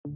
Hey,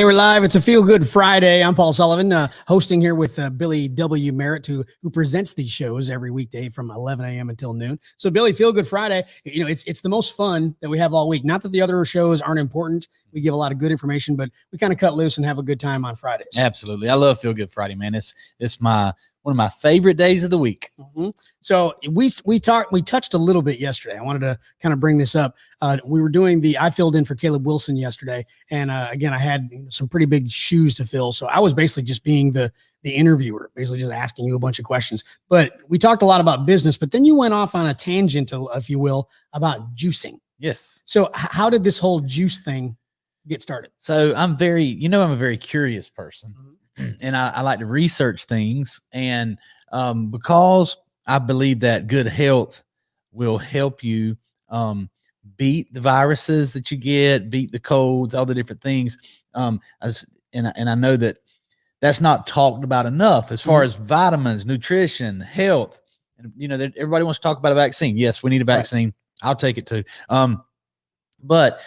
we're live. It's a Feel Good Friday. I'm Paul Sullivan, hosting here with Billy W. Merritt, who presents these shows every weekday from 11 a.m. until noon. So, Billy, Feel Good Friday. You know, it's the most fun that we have all week. Not that the other shows aren't important. We give a lot of good information, but we kind of cut loose and have a good time on Fridays. Absolutely, I love Feel Good Friday, man. It's one of my favorite days of the week. Mm-hmm. So we touched a little bit yesterday. I wanted to kind of bring this up. We were doing I filled in for Caleb Wilson yesterday. And again, I had some pretty big shoes to fill. So I was basically just being the interviewer, basically just asking you a bunch of questions. But we talked a lot about business, but then you went off on a tangent, if you will, about juicing. Yes. So how did this whole juice thing get started? So I'm a very curious person. Mm-hmm. And I like to research things. And because I believe that good health will help you beat the viruses that you get, beat the colds, all the different things. And I know that that's not talked about enough as far as vitamins, nutrition, health. And, everybody wants to talk about a vaccine. Yes, we need a vaccine. Right. I'll take it too. But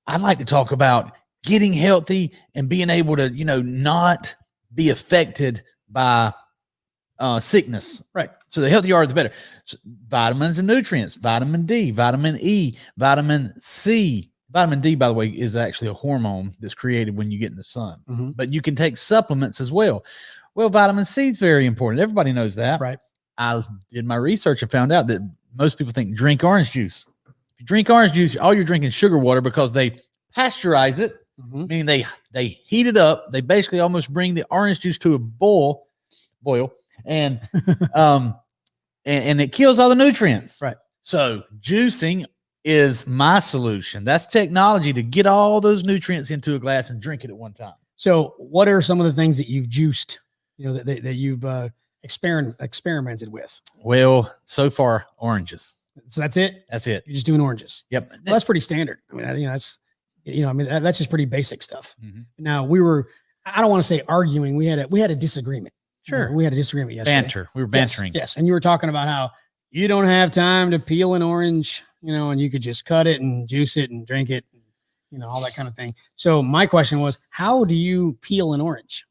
I'd like to talk about getting healthy and being able to, not be affected by sickness. Right. So the healthier you are, the better. So vitamins and nutrients, vitamin D, vitamin E, vitamin C. Vitamin D, by the way, is actually a hormone that's created when you get in the sun. Mm-hmm. But you can take supplements as well. Well, vitamin C is very important. Everybody knows that. Right. I did my research and found out that most people think drink orange juice. If you drink orange juice, all you're drinking is sugar water because they pasteurize it. Mm-hmm. Meaning they heat it up. They basically almost bring the orange juice to a boil, and and it kills all the nutrients. Right. So juicing is my solution. That's technology to get all those nutrients into a glass and drink it at one time. So what are some of the things that you've juiced, that you've experimented with? Well, so far, oranges. So that's it? That's it. You're just doing oranges. Yep. Well, that's pretty standard. I mean, that's just pretty basic stuff. Mm-hmm. Now I don't want to say arguing. We had a disagreement. Sure. We had a disagreement yesterday. Banter. We were bantering. Yes. And you were talking about how you don't have time to peel an orange, and you could just cut it and juice it and drink it, and, all that kind of thing. So my question was, how do you peel an orange?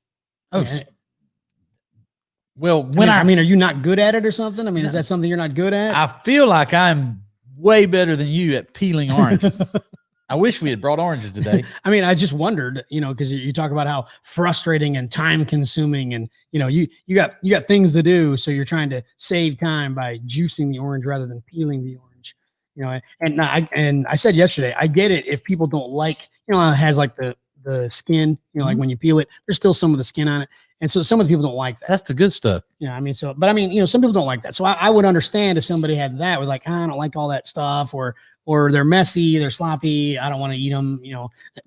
Oh, well, are you not good at it or something? Is that something you're not good at? I feel like I'm way better than you at peeling oranges. I wish we had brought oranges today. I just wondered, because you talk about how frustrating and time consuming, and you got things to do, so you're trying to save time by juicing the orange rather than peeling the orange. And I said yesterday, I get it if people don't like, it has like the skin, like when you peel it, there's still some of the skin on it, and so some of the people don't like that. That's the good stuff. Some people don't like that. So I would understand if somebody had that, with like, I don't like all that stuff, or they're messy, they're sloppy, I don't want to eat them.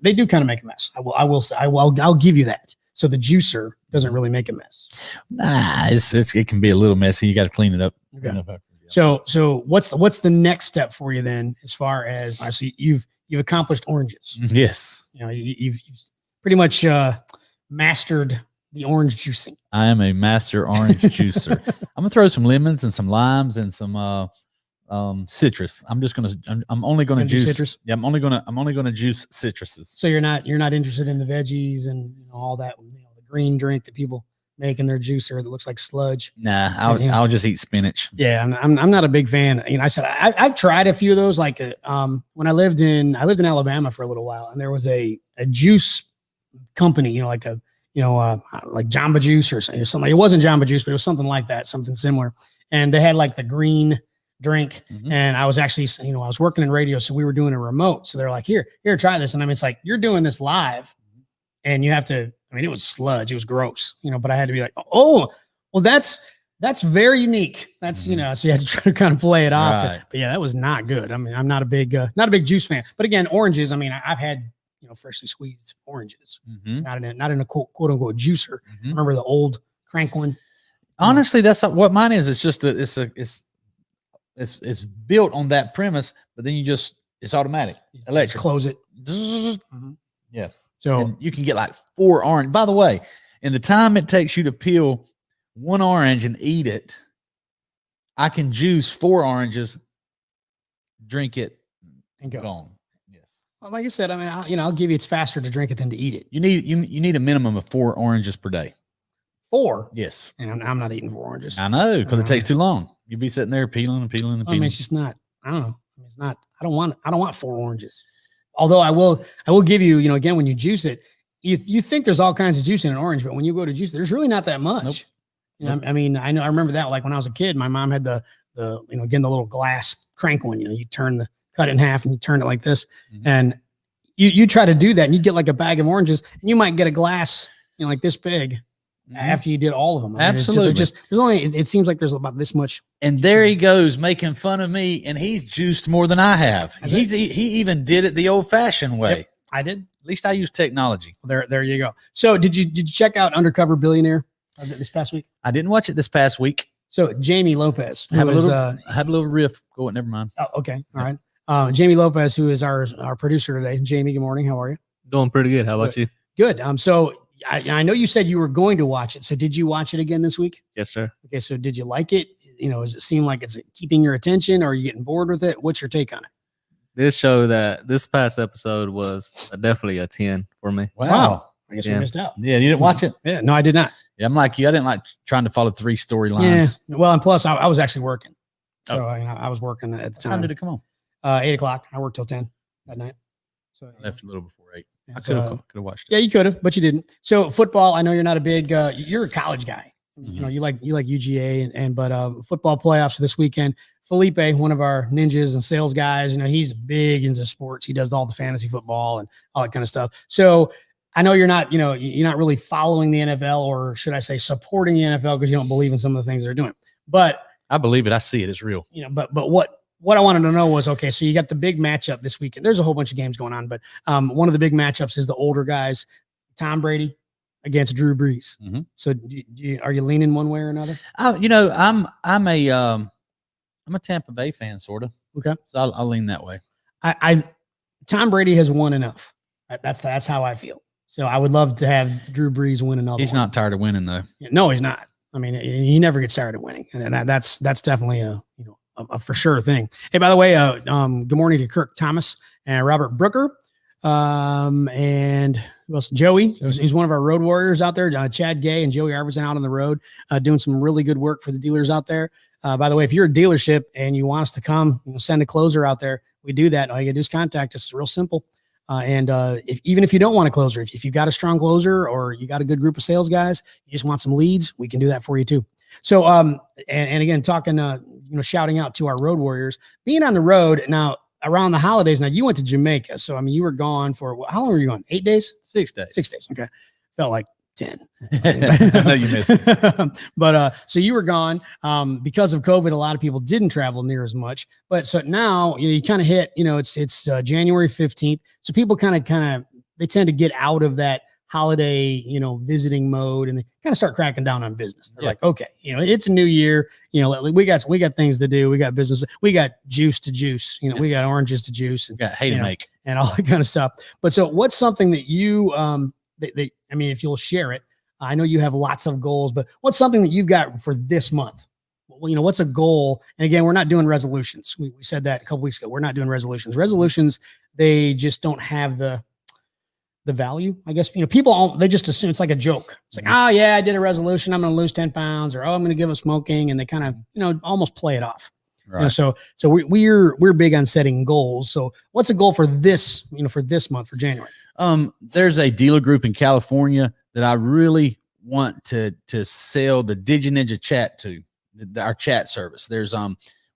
They do kind of make a mess. I'll give you that. So the juicer doesn't really make a mess. Nah, it can be a little messy. You got to clean it up. Okay. So what's the next step for you then, as far as so you've accomplished oranges? Yes. You've pretty much mastered the orange juicing. I am a master orange juicer. I'm gonna throw some lemons and some limes and some citrus. I'm only gonna juice citrus. Yeah, I'm only gonna juice citruses. So you're not interested in the veggies and all that, the green drink that people make in their juicer that looks like sludge. Nah, I'll just eat spinach. Yeah, I'm not a big fan. I've tried a few of those. Like when I lived in Alabama for a little while, and there was a juice company, like Jamba Juice or something. It wasn't Jamba Juice, but it was something like that, something similar. And they had like the green drink. Mm-hmm. And I was actually, I was working in radio, so we were doing a remote. So they're like, here, try this. And it's like, you're doing this live and you have to, I mean, it was sludge. It was gross, but I had to be like, oh, well, that's very unique. That's, so you had to try to kind of play it off. Right. But yeah, that was not good. I mean, I'm not a big juice fan, but again, oranges, I mean, I've had, freshly squeezed oranges, not in a quote unquote juicer. I remember the old crank one. Honestly, that's what mine is. It's just it's built on that premise, but then it's automatic, electric. Just close it. Yeah. So and you can get like 4 orange. By the way, in the time it takes you to peel 1 orange and eat it, I can juice 4 oranges, drink it, and go. Gone. Yes. Well, like I said, I mean, I'll give you, it's faster to drink it than to eat it. You need a minimum of 4 oranges per day. 4? Yes. And I'm not eating 4 oranges. I know, because it takes too long. You'd be sitting there peeling and peeling and peeling. I mean, it's just not. I don't know. I mean, it's not. I don't want 4 oranges. Although I will give you, again, when you juice it, you think there's all kinds of juice in an orange, but when you go to juice, there's really not that much. Nope. I mean, I remember that, like when I was a kid, my mom had the again, the little glass crank one. You cut it in half and you turn it like this, and you try to do that, and you get like a bag of oranges, and you might get a glass, like this big. After you did all of them. I mean, absolutely. there's only, it seems like there's about this much. And there he goes making fun of me, and he's juiced more than I have. He even did it the old fashioned way. Yep, I did. At least I use technology. There you go. So did you check out Undercover Billionaire this past week? I didn't watch it this past week. So Jamie Lopez, I had a little riff. Go, never mind. Oh, okay. All right. Jamie Lopez, who is our producer today. Jamie, good morning. How are you? Doing pretty good. How about you? Good. So I know you said you were going to watch it. So did you watch it again this week? Yes, sir. Okay. So did you like it? Does it seem like it's keeping your attention, or are you getting bored with it? What's your take on it? This past episode was definitely a 10 for me. Wow. I guess we missed out. Yeah, you didn't watch it? Yeah, no, I did not. Yeah, I'm like you. I didn't like trying to follow 3 storylines. Yeah. Well, and plus I was actually working. So I was working at the time. What time did it come on? 8:00. I worked till 10 that night. So I left a little before 8. Yeah, I could have watched it. Yeah, you could have, but you didn't. So football, I know you're not a big, you're a college guy. You like UGA but football playoffs this weekend. Felipe, one of our ninjas and sales guys, he's big into sports. He does all the fantasy football and all that kind of stuff. So I know you're not really following the NFL, or should I say supporting the NFL, because you don't believe in some of the things they're doing. But I believe it. I see it. It's real. But what I wanted to know was, okay, so you got the big matchup this weekend. There's a whole bunch of games going on, but one of the big matchups is the older guys, Tom Brady against Drew Brees. So are you leaning one way or another? I'm a Tampa Bay fan, sort of. Okay. So I'll lean that way. Tom Brady has won enough. That's how I feel. So I would love to have Drew Brees win another. He's not tired of winning, though. No, he's not. I mean, he never gets tired of winning, and that's definitely a for sure thing. Hey, by the way, good morning to Kirk Thomas and Robert Brooker, and who else? Joey. He's one of our road warriors out there. Chad Gay and Joey Arvidsson out on the road, doing some really good work for the dealers out there. By the way, if you're a dealership and you want us to come, send a closer out there, we do that. All you gotta do is contact us. It's real simple. And even if you don't want a closer, if you've got a strong closer, or you got a good group of sales guys, you just want some leads, we can do that for you too. So, and again, talking, shouting out to our road warriors, being on the road now around the holidays. Now you went to Jamaica. So, I mean, you were gone for, how long were you gone? 8 days? 6 days. 6 days. Okay. Felt like 10. I know you missed it. But so you were gone because of COVID. A lot of people didn't travel near as much. But so now you kind of hit. It's January 15th. So people kind of they tend to get out of that holiday visiting mode, and they kind of start cracking down on business. They're like, okay, it's a new year. We got things to do. We got business. We got juice to juice. Yes. We got oranges to juice, and got hay to make, and all that kind of stuff. But so what's something that you I mean, if you'll share it, I know you have lots of goals, but what's something that you've got for this month? Well, what's a goal? And again, we're not doing resolutions. We said that a couple weeks ago. We're not doing resolutions. Resolutions, they just don't have the value, I guess. People, they just assume it's like a joke. It's like, oh yeah, I did a resolution. I'm going to lose 10 pounds, or, oh, I'm going to give up smoking. And they kind of, almost play it off. Right. So we're big on setting goals. So what's a goal for this, for this month, for January? There's a dealer group in California that I really want to sell the DigiNinja chat to, our chat service. There's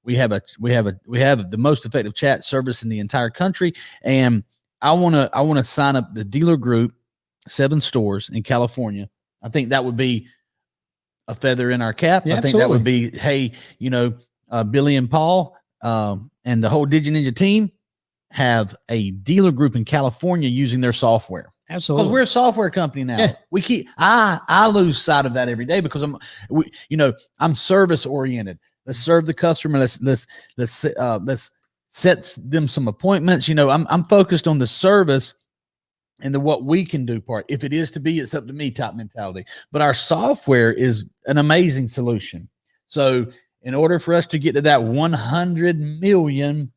we have the most effective chat service in the entire country, and I want to sign up the dealer group 7 stores in California. I think that would be a feather in our cap. Yeah, I think that would be, hey, Billy and Paul and the whole Ninja team have a dealer group in California using their software. Absolutely. Because we're a software company now. Yeah. I lose sight of that every day because I'm service oriented. Let's serve the customer. Let's set them some appointments. I'm focused on the service and the what we can do part. If it is to be, it's up to me type mentality. But our software is an amazing solution. So in order for us to get to that 100 million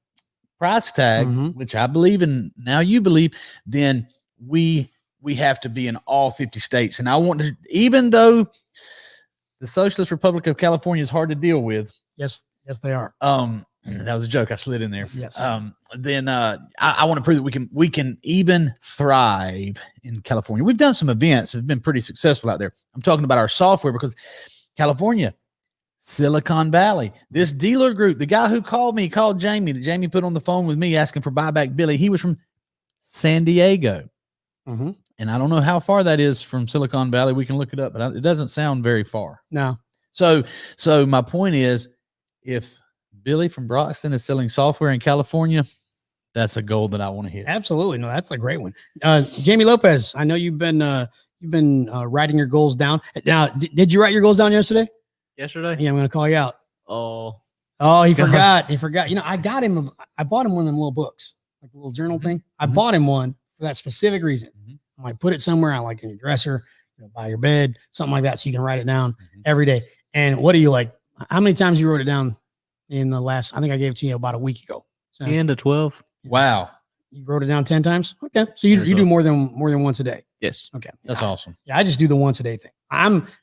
price tag, which I believe in, now you believe, then we have to be in all 50 states. And I want to, even though the Socialist Republic of California is hard to deal with. Yes, they are. That was a joke. I slid in there. Yes. Then I want to prove that we can even thrive in California. We've done some events that have been pretty successful out there. I'm talking about our software because California, Silicon Valley, this dealer group, the guy who called Jamie, that Jamie put on the phone with me asking for buyback Billy. He was from San Diego. And I don't know how far that is from Silicon Valley. We can look it up, but it doesn't sound very far. No. So my point is, if Billy from Broxton is selling software in California, that's a goal that I want to hit. Absolutely. No, that's a great one. Jamie Lopez, I know you've been writing your goals down. Now, did you write your goals down yesterday? Yesterday? Yeah, I'm going to call you out. Oh, he forgot. He forgot. I bought him one of them little books, like a little journal thing. I bought him one for that specific reason. I might put it somewhere, like in your dresser, by your bed, something like that, so you can write it down every day. And what do you like? How many times you wrote it down in the last? I think I gave it to you about a week ago. So, 10 to 12. Wow. You wrote it down 10 times? Okay. So you do more than once a day. Yes. Okay. That's awesome. Yeah, I just do the once a day thing.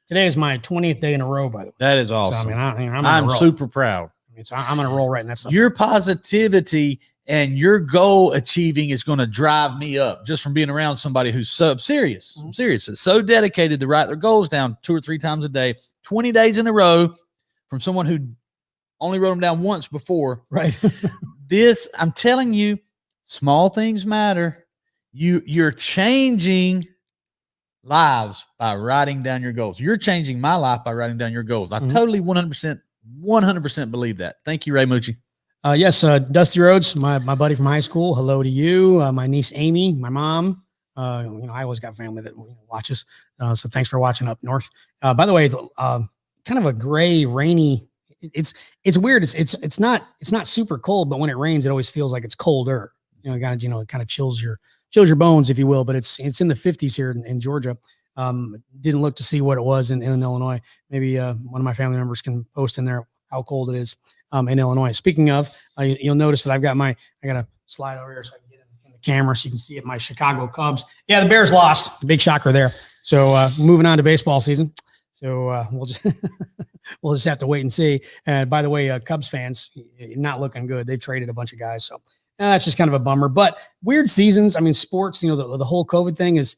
Today is my 20th day in a row, by the way. That is awesome. So, I'm super proud. I'm going to roll right in that stuff. Your positivity and your goal achieving is going to drive me up just from being around somebody who's so serious. I'm serious. It's so dedicated to write their goals down 2 or 3 times a day, 20 days in a row, from someone who only wrote them down once before. Right. I'm telling you, small things matter. You're changing lives by writing down your goals. You're changing my life by writing down your goals. I totally 100% believe that. Thank you, Ray Mucci. Yes, Dusty Rhodes, my buddy from high school. Hello to you. My niece Amy, my mom. I always got family that watches. So thanks for watching up north. By the way, kind of a gray, rainy. It's weird. It's not super cold, but when it rains, it always feels like it's colder. It kind of chills your bones, if you will. But it's in the 50s here in Georgia. Didn't look to see what it was in Illinois. Maybe one of my family members can post in there how cold it is in Illinois. Speaking of, you'll notice that I got to slide over here so I can get in the camera so you can see it. My Chicago Cubs. Yeah, the Bears lost. The big shocker there. So moving on to baseball season. So we'll just have to wait and see. And by the way, Cubs fans, not looking good. They've traded a bunch of guys. So that's just kind of a bummer. But weird seasons. I mean, sports. The whole COVID thing has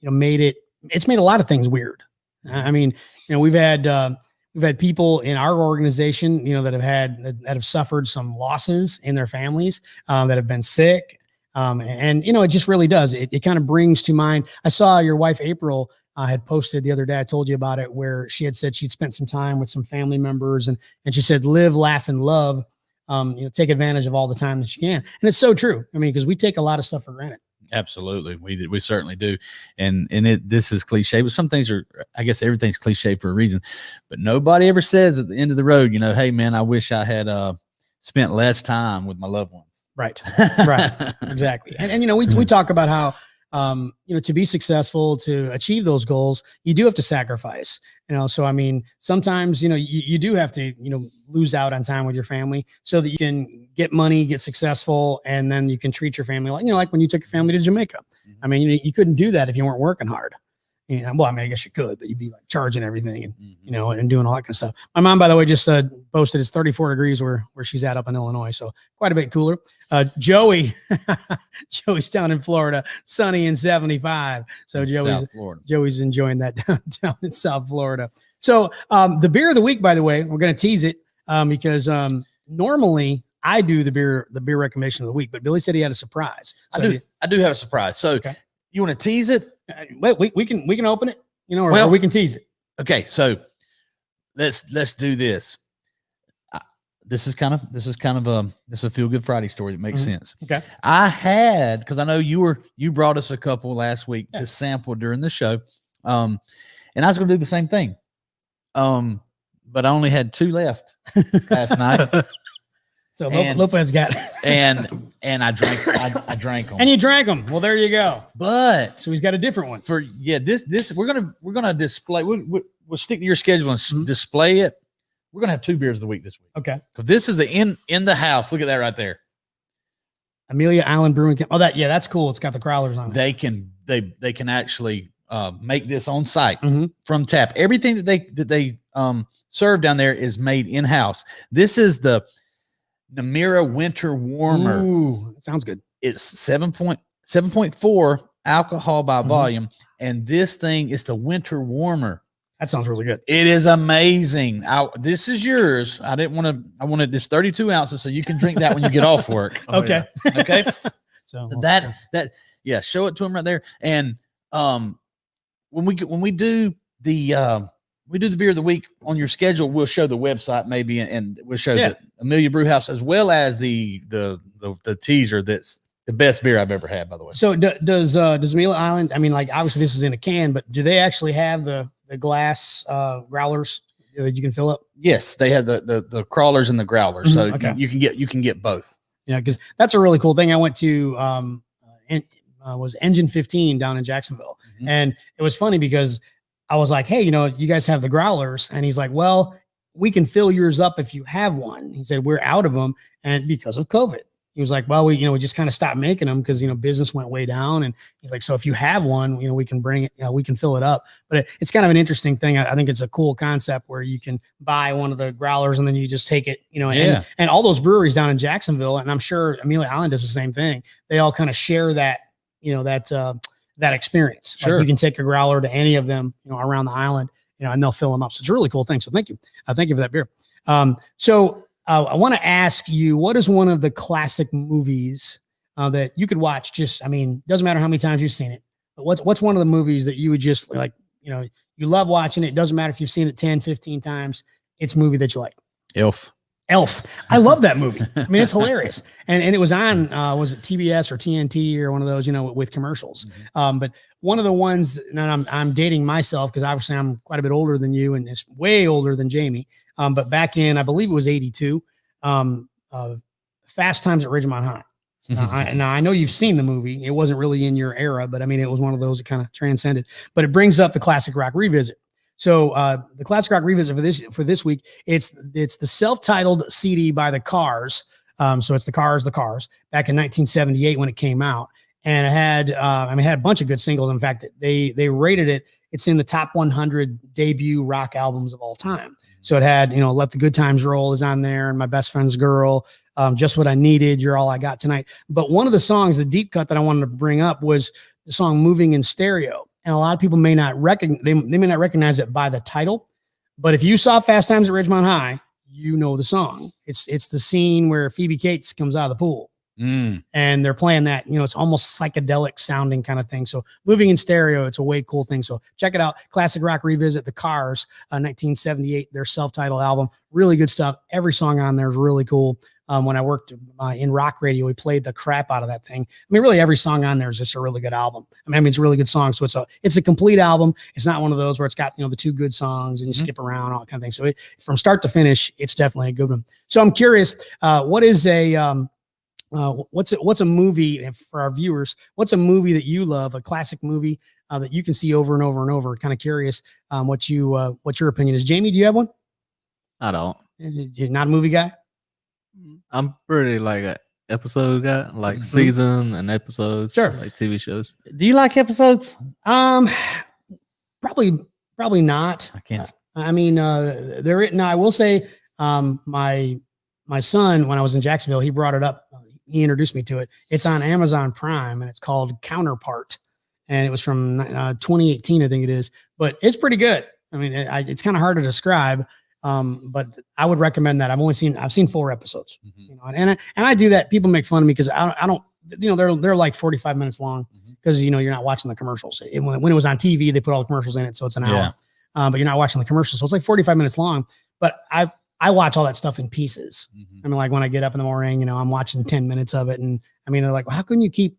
made it. It's made a lot of things weird. I mean, we've had people in our organization, that have suffered some losses in their families, that have been sick. And it just really does. It kind of brings to mind. I saw your wife, April, had posted the other day. I told you about it, where she had said she'd spent some time with some family members and she said, live, laugh, and love, take advantage of all the time that you can. And it's so true. I mean, because we take a lot of stuff for granted. Absolutely. We certainly do. And this is cliche, but some things are, I guess everything's cliche for a reason, but nobody ever says at the end of the road, hey man, I wish I had spent less time with my loved ones. Right. Right. Exactly. And we talk about how, to be successful, to achieve those goals, you do have to sacrifice, so, I mean, sometimes, you do have to, lose out on time with your family so that you can get money, get successful, and then you can treat your family like when you took your family to Jamaica. I mean, you couldn't do that if you weren't working hard. Well, I mean, I guess you could, but you'd be like charging everything and, and doing all that kind of stuff. My mom, by the way, just posted it's 34 degrees where she's at up in Illinois. So quite a bit cooler. Joey's down in Florida, sunny and 75. So Joey's enjoying that down in South Florida. So the beer of the week, by the way, we're going to tease it because normally I do the beer recommendation of the week, but Billy said he had a surprise. So I do have a surprise. So, okay. You want to tease it? Wait, we can open it, you know, or, Well- or we can tease it. Okay, so let's do this. This is kind of a feel good Friday story that makes sense. Okay. I had, because I know you brought us a couple last week to sample during the show, and I was going to do the same thing, but I only had 2 left last night. So And- Lopez got and I drank them. and you drank them. Well, there you go. But So he's got a different one. this we're gonna display. We'll stick to your schedule and display it. We're gonna have 2 beers of the week this week Okay. because this is in the house. Look at that right there. Amelia Island Brewing. Oh, that's cool. It's got the growlers on it. They can actually make this on site Mhm. from tap. Everything that they serve down there is made in house. This is the Namira Winter Warmer. Ooh, that sounds good. It's 7.4 alcohol by volume, and this thing is the Winter Warmer. That sounds really good. It is amazing. This is yours. I wanted this 32 ounces so you can drink that when you get off work. Oh, Okay. yeah. Okay. So So show it to him right there. And when we do the beer of the week on your schedule, we'll show the website maybe, and we'll show the Amelia Brew House as well as the teaser. That's the best beer I've ever had, by the way. So does Amelia Island? I mean, like obviously this is in a can, but do they actually have the glass growlers that you can fill up? Yes, they have the crawlers and the growlers, so Okay. you can get both. Yeah, because that's a really cool thing. I went to was Engine 15 down in Jacksonville, Mhm. and it was funny because I was like, "Hey, you know, you guys have the growlers," and he's like, "Well, we can fill yours up if you have one." He said, "We're out of them, and because of COVID." He was like, "Well, we just kind of stopped making them because business went way down." And he's like, "So if you have one, we can bring it, we can fill it up." But it's kind of an interesting thing. I think it's a cool concept where you can buy one of the growlers and then you just take it, and all those breweries down in Jacksonville, and I'm sure Amelia Island does the same thing. They all kind of share that, that experience. Sure. Like you can take a growler to any of them, around the island, and they'll fill them up. So it's a really cool thing. So thank you. Thank you for that beer. I want to ask you, what is one of the classic movies that you could watch? Doesn't matter how many times you've seen it, but what's one of the movies that you would just like, you love watching it. Doesn't matter if you've seen it 10, 15 times. It's a movie that you like. Elf. I love that movie. I mean, it's hilarious. And it was on, was it TBS or TNT or one of those, with commercials. Mm-hmm. But one of the ones, and I'm dating myself because obviously I'm quite a bit older than you and it's way older than Jamie. But back in, I believe it was 82, Fast Times at Ridgemont High. Now I know you've seen the movie. It wasn't really in your era, but I mean, it was one of those that kind of transcended. But it brings up the Classic Rock Revisit. So the Classic Rock Revisit for this week, it's the self-titled CD by the Cars. So it's the Cars back in 1978 when it came out, and it had it had a bunch of good singles. In fact, they rated it. It's in the top 100 debut rock albums of all time. So it had, Let the Good Times Roll is on there, and My Best Friend's Girl, Just What I Needed, You're All I Got Tonight. But one of the songs, the deep cut that I wanted to bring up was the song Moving in Stereo. And a lot of people may not recognize it by the title, but if you saw Fast Times at Ridgemont High, you know the song. It's the scene where Phoebe Cates comes out of the pool. And they're playing that, it's almost psychedelic sounding kind of thing. So Moving in Stereo, it's a way cool thing. So check it out. Classic Rock Revisit, the Cars, 1978, their self-titled album. Really good stuff. Every song on there is really cool. When I worked in rock radio, we played the crap out of that thing. I mean, really every song on there is just a really good album. I mean, it's a really good song. So it's a complete album. It's not one of those where it's got, the 2 good songs and you skip around, all that kind of thing. So from start to finish, it's definitely a good one. So I'm curious, what's a movie for our viewers? What's a movie that you love, a classic movie that you can see over and over and over? Kind of curious what your opinion is. Jamie, do you have one? I don't. You're not a movie guy? I'm pretty like a episode guy, like season and episodes, Sure. like TV shows. Do you like episodes? Probably not. I can't. I mean, I will say, my son, when I was in Jacksonville, he brought it up. He introduced me to it. It's on Amazon Prime and it's called Counterpart. And it was from 2018, I think it is, but it's pretty good. I mean, it's kind of hard to describe. But I would recommend that. I've seen 4 episodes, and I do that. People make fun of me because I don't, they're like 45 minutes long because you're not watching the commercials. When it was on TV, they put all the commercials in it, so it's an hour. But you're not watching the commercials, so it's like 45 minutes long. But I watch all that stuff in pieces. I mean, like when I get up in the morning, I'm watching 10 minutes of it, and I mean, they're like, well, how can you keep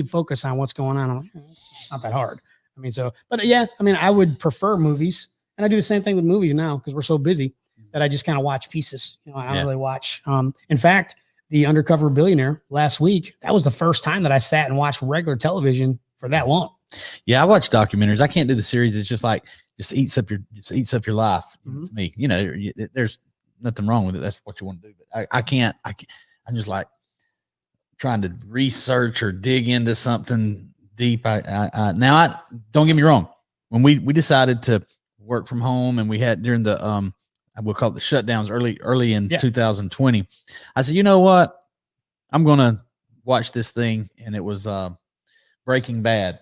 focus on what's going on? I'm like, it's not that hard. I mean, but yeah, I mean, I would prefer movies, and I do the same thing with movies now because we're so busy that I just kind of watch pieces. I don't really watch. In fact, the Undercover Billionaire last week, that was the first time that I sat and watched regular television for that long. Yeah, I watch documentaries. I can't do the series. It's just like just eats up your life to me. There's nothing wrong with it. That's what you want to do. But I can't. I'm just like trying to research or dig into something deep. Now don't get me wrong. When we decided to work from home and we had during the we'll call it the shutdowns early in 2020, I said, you know what? I'm going to watch this thing. And it was Breaking Bad.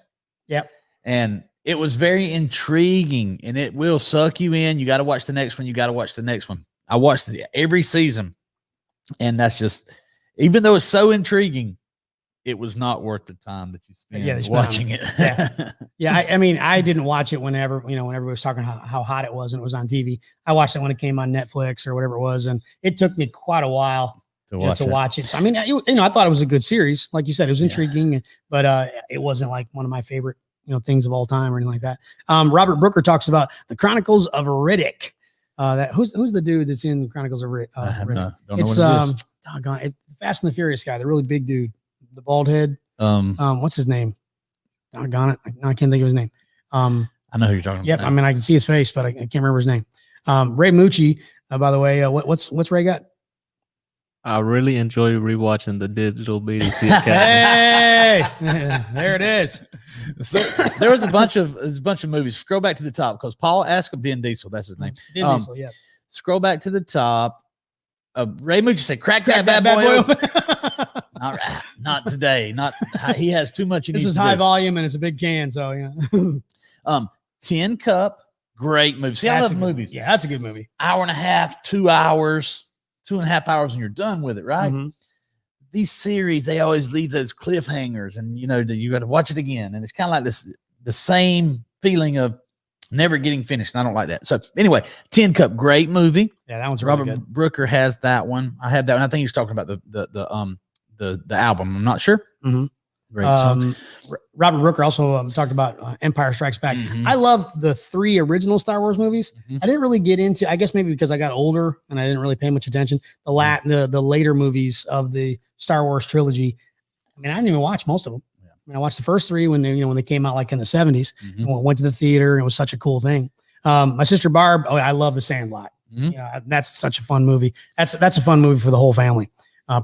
Yep. And it was very intriguing and it will suck you in. You got to watch the next one. You got to watch the next one. I watched every season and that's just, even though it's so intriguing, it was not worth the time that you spend watching it. I mean, I didn't watch it whenever everybody was talking how hot it was and it was on TV. I watched it when it came on Netflix or whatever it was. And it took me quite a while to watch it. So, I mean, I thought it was a good series. Like you said, it was intriguing, but it wasn't like one of my favorite, things of all time or anything like that. Robert Brooker talks about the Chronicles of Riddick. Who's the dude that's in Chronicles of Riddick? It's doggone, it's Fast and the Furious guy, the really big dude. The bald head. What's his name? Doggone it. I can't think of his name. I know who you're talking about. Yep. I mean, I can see his face, but I can't remember his name. Ray Mucci, by the way, what's Ray got? I really enjoy rewatching the digital BDC. Hey, there it is. So there was a bunch of movies. Scroll back to the top because Paul asked Vin Diesel. That's his name. Vin Diesel, yeah. Scroll back to the top. Ray Mucci said, "Crack that bad boy open." Not today. He has too much. This is high volume and it's a big can. So yeah. Tin Cup, great movie. See, I love movies. Yeah, that's a good movie. Hour and a half, 2 hours, 2.5 hours, and you're done with it, right? These series, they always leave those cliffhangers, and you got to watch it again, and it's kind of like the same feeling of never getting finished. And I don't like that. So anyway, Tin Cup, great movie. Yeah, that one's really good. Robert Brooker has that one. I have that one. I think he was talking about the album. I'm not sure. Great song. Robert Brooker also talked about Empire Strikes Back. I love the 3 original Star Wars movies. I didn't really get into, I guess maybe because I got older and I didn't really pay much attention. The later movies of the Star Wars trilogy. I mean, I didn't even watch most of them. I mean, I watched the first 3 when they came out like in the 70s. And went to the theater and it was such a cool thing. My sister Barb, I love The Sandlot. That's such a fun movie. That's a fun movie for the whole family.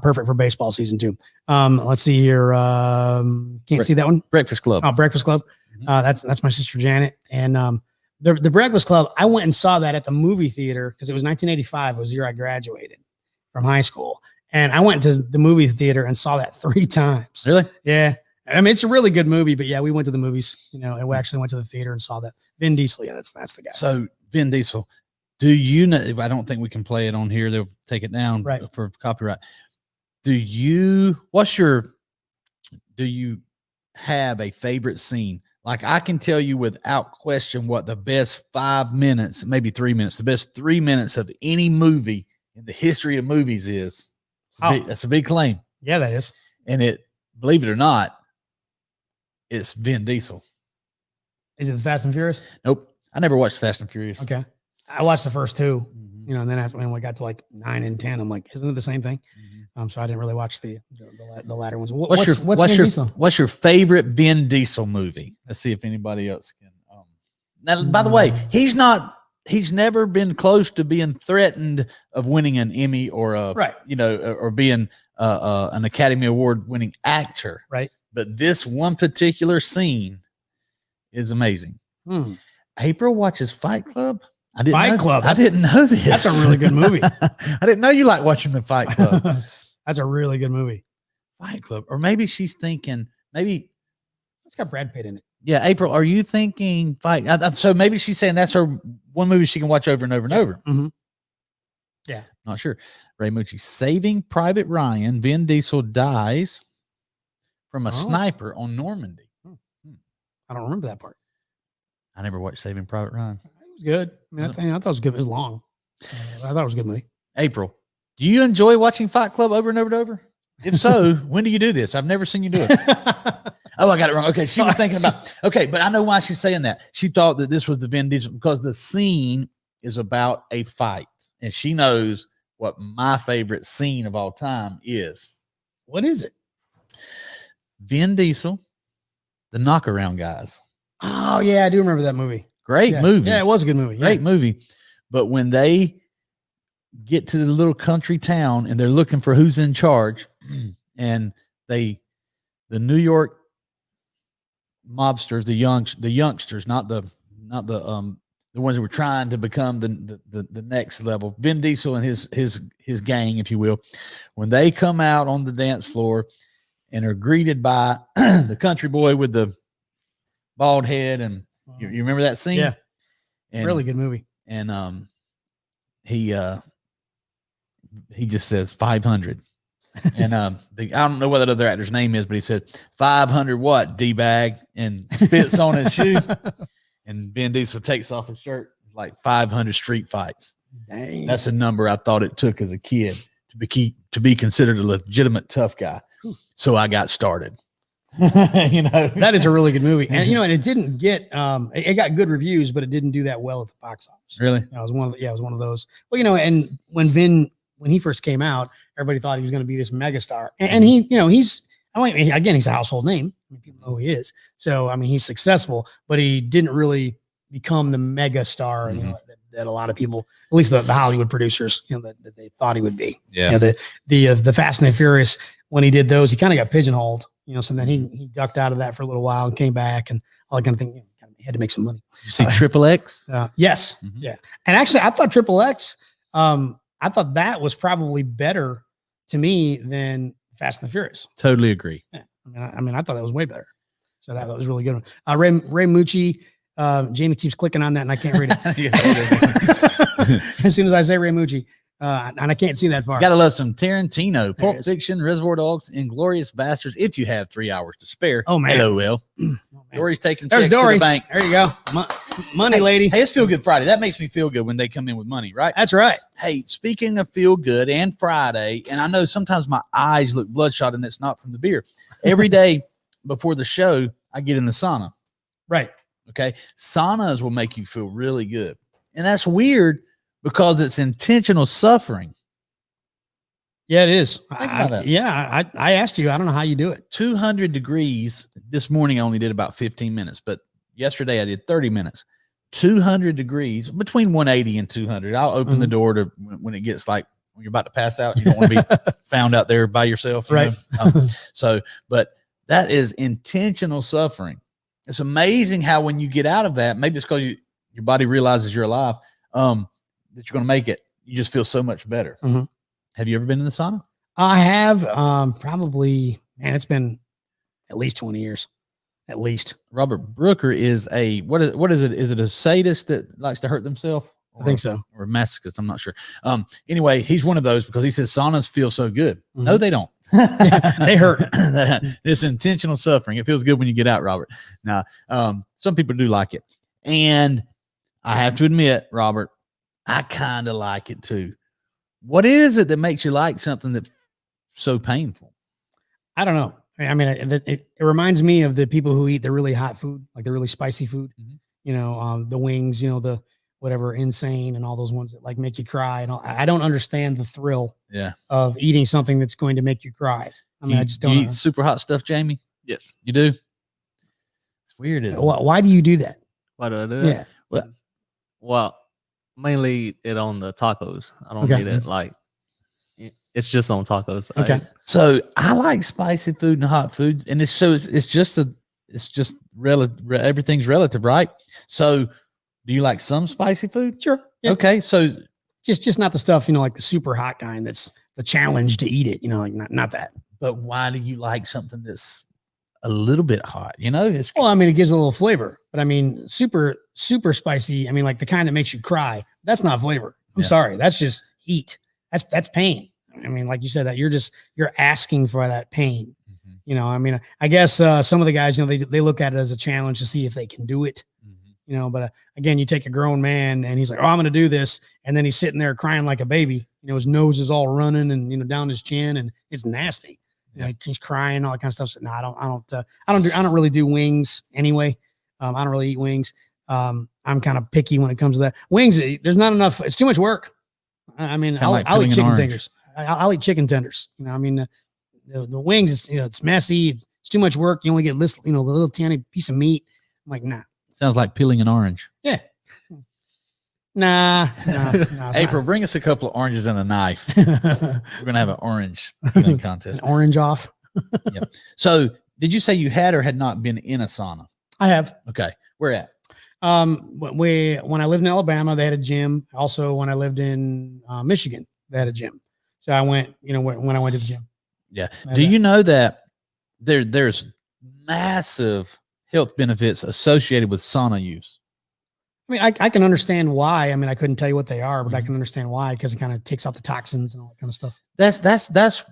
Perfect for baseball season too. Let's see here. Can't see that one. Breakfast Club. Oh, Breakfast Club. That's my sister Janet. And the Breakfast Club, I went and saw that at the movie theater because it was 1985. It was the year I graduated from high school. And I went to the movie theater and saw that 3 times. Really? Yeah. I mean, it's a really good movie, but yeah, we went to the movies, and we actually went to the theater and saw that. Vin Diesel. Yeah, that's the guy. So Vin Diesel, do you know, I don't think we can play it on here. They'll take it down for copyright. Do you have a favorite scene? Like I can tell you without question what the best 5 minutes, maybe 3 minutes, the best 3 minutes of any movie in the history of movies is. That's a big claim. Yeah, that is. And believe it or not, it's Vin Diesel. Is it the Fast and Furious? Nope. I never watched Fast and Furious. Okay. I watched the first 2, and then when we got to like 9 and 10, I'm like, isn't it the same thing? So I didn't really watch the latter ones. What's your favorite Vin Diesel movie? Let's see if anybody else can. Now, by the way, he's never been close to being threatened of winning an Emmy or or being an Academy Award winning actor. Right. But this one particular scene is amazing. April watches Fight Club. I didn't know this. That's a really good movie. I didn't know you like watching the Fight Club. That's a really good movie. Fight Club. Or maybe she's thinking, maybe it's got Brad Pitt in it. Yeah, April, are you thinking Fight? So maybe she's saying that's her one movie she can watch over and over and over. Yeah. Not sure. Ray Mucci, Saving Private Ryan. Vin Diesel dies from a sniper on Normandy. I don't remember that part. I never watched Saving Private Ryan. It was good. I mean, I thought it was good. It was long. I thought it was a good movie. April, do you enjoy watching Fight Club over and over and over? If so, when do you do this? I've never seen you do it. Oh, I got it wrong. Okay, she was thinking about. Okay, but I know why she's saying that. She thought that this was the Vin Diesel because the scene is about a fight, and she knows what my favorite scene of all time is. What is it? Vin Diesel, the Knockaround Guys. Oh yeah, I do remember that movie. Great movie. Yeah, it was a good movie. Great movie. But when they get to the little country town and they're looking for who's in charge, and the New York mobsters, the youngsters, not the ones that were trying to become the next level, Vin Diesel and his gang, if you will, when they come out on the dance floor and are greeted by the country boy with the bald head, and you remember that scene? Yeah, and, really good movie. And he just says 500. And I don't know what that other actor's name is, but he said 500 what, D-bag, and spits on his shoe. And Vin Diesel takes off his shirt, like 500 street fights. Dang. That's a number I thought it took as a kid to be considered a legitimate tough guy. So I got started. That is a really good movie. And and it didn't get it got good reviews, but it didn't do that well at the box office. Really? It was one of those. Well, and when he first came out, everybody thought he was going to be this megastar. And he, he's a household name. I mean, people know who he is. So, I mean, he's successful, but he didn't really become the mega star, that a lot of people, at least the Hollywood producers, that they thought he would be. Yeah. The Fast and the Furious, when he did those, he kind of got pigeonholed, so then he ducked out of that for a little while and came back and all that kind of thing. He had to make some money. Did you see Triple X? Yes. Mm-hmm. Yeah. And actually, I thought Triple X, I thought that was probably better to me than Fast and the Furious. Totally agree. Yeah. I mean, I thought that was way better. So that was really good. Ray Mucci, Jamie keeps clicking on that and I can't read it. As soon as I say Ray Mucci, and I can't see that far. Gotta love some Tarantino, Pulp Fiction, Reservoir Dogs, Inglourious Bastards. If you have 3 hours to spare. Oh man. LOL. Dory's taking checks to Dory. the bank. There you go. Money, lady. Hey, it's Feel Good Friday. That makes me feel good when they come in with money, right? That's right. Hey, speaking of feel good and Friday, and I know sometimes my eyes look bloodshot and it's not from the beer. Every day before the show, I get in the sauna. Right. Okay. Saunas will make you feel really good. And that's weird because it's intentional suffering. Yeah, it is. Think about it. Yeah. I asked you, I don't know how you do it. 200 degrees. This morning, I only did about 15 minutes, but yesterday I did 30 minutes. 200 degrees, between 180 and 200. I'll open the door to when it gets like when you're about to pass out. You don't want to be found out there by yourself. Right. But that is intentional suffering. It's amazing how when you get out of that, maybe it's because your body realizes you're alive, that you're going to make it. You just feel so much better. Mm-hmm. Have you ever been in the sauna? I have probably, man, it's been at least 20 years. At least. Robert Brooker is what is it? Is it a sadist that likes to hurt themselves? I think so. Or a masochist, I'm not sure. Anyway, he's one of those because he says saunas feel so good. Mm-hmm. No, they don't. They hurt. It's intentional suffering. It feels good when you get out, Robert. Now, some people do like it. And I have to admit, Robert, I kind of like it too. What is it that makes you like something that's so painful? I don't know. I mean, it reminds me of the people who eat the really hot food, like the really spicy food, the wings, the whatever, insane and all those ones that like make you cry. And I don't understand the thrill of eating something that's going to make you cry. I mean, I just don't. You eat super hot stuff, Jamie? Yes. You do? It's weird. Why do you do that? Why do I do that? Yeah. Well, mainly eat it on the tacos. I don't eat it like it's just on tacos. Okay. So I like spicy food and hot foods, and it's just relative. Everything's relative, right? So, do you like some spicy food? Sure. Yeah. Okay. So just not the stuff, like the super hot kind. That's the challenge to eat it. Like not that. But why do you like something that's a little bit hot? Well, I mean, it gives a little flavor, but I mean, super spicy. I mean, like the kind that makes you cry. That's not flavor. I'm sorry. That's just heat. That's pain. I mean, like you said, that you're asking for that pain. You know, I mean, I guess some of the guys, you know, they look at it as a challenge to see if they can do it. You know, but again, you take a grown man and he's like, oh, I'm going to do this. And then he's sitting there crying like a baby. You know, his nose is all running and, you know, down his chin, and it's nasty. You know, he's crying, all that kind of stuff. So no, I don't really do wings anyway. I don't really eat wings. I'm kind of picky when it comes to that. Wings, there's not enough. It's too much work. I mean, I'll eat chicken tenders. I'll eat chicken tenders. You know, I mean, the wings, it's, you know, it's messy. It's too much work. You only get this, you know, the little tiny piece of meat. I'm like, nah. Sounds like peeling an orange. Yeah. Nah. April, bring us a couple of oranges and a knife. We're gonna have an orange peeling contest. An orange off. Yep. So, did you say you had or had not been in a sauna? I have. Okay. Where at? When I lived in Alabama, they had a gym. Also, when I lived in Michigan, they had a gym. So I went. You know, when I went to the gym. Yeah. Do you know that there's massive health benefits associated with sauna use? I mean, I can understand why. I mean, I couldn't tell you what they are, but I can understand why, because it kind of takes out the toxins and all that kind of stuff. That's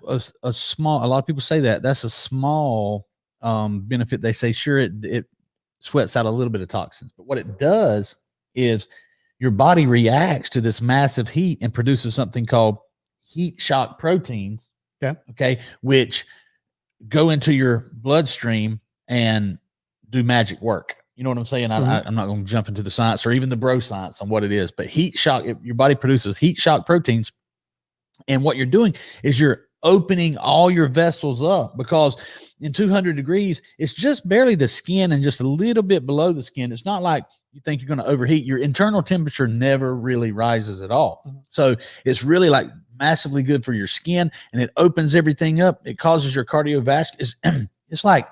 a small. A lot of people say that's a small benefit. They say sure it sweats out a little bit of toxins, but what it does is your body reacts to this massive heat and produces something called heat shock proteins. Yeah. Okay, which go into your bloodstream and do magic work. You know what I'm saying? I'm not going to jump into the science or even the bro science on what it is, but heat shock, your body produces heat shock proteins. And what you're doing is you're opening all your vessels up, because in 200 degrees, it's just barely the skin and just a little bit below the skin. It's not like you think you're going to overheat. Your internal temperature never really rises at all. So it's really like massively good for your skin, and it opens everything up. It causes your cardiovascular. It's like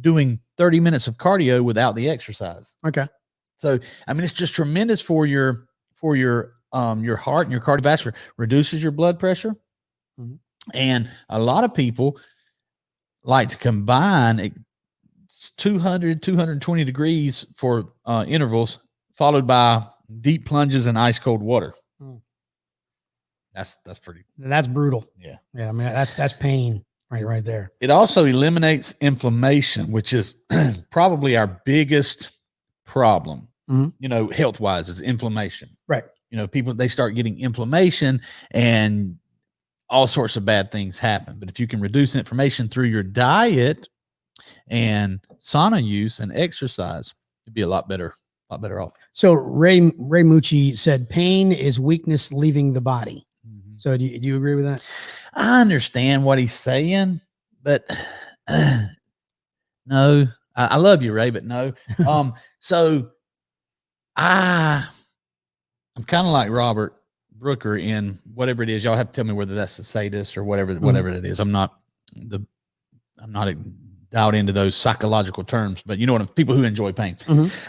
doing 30 minutes of cardio without the exercise. Okay. So, I mean, it's just tremendous for your heart and your cardiovascular. Reduces your blood pressure. And a lot of people like to combine 200, 220 degrees for intervals, followed by deep plunges in ice cold water. That's brutal. Yeah. Yeah. I mean, that's pain right there. It also eliminates inflammation, which is probably our biggest problem, you know, health wise, is inflammation. Right. You know, people, they start getting inflammation and all sorts of bad things happen. But if you can reduce inflammation through your diet and sauna use and exercise, you'd be a lot better off. So Ray Mucci said, pain is weakness leaving the body. So do you agree with that? I understand what he's saying, but no, I love you, Ray, but no. So I'm kind of like Robert Brooker in whatever it is. Y'all have to tell me whether that's the sadist or whatever it is. I'm not dialed into those psychological terms, but you know what? People who enjoy pain.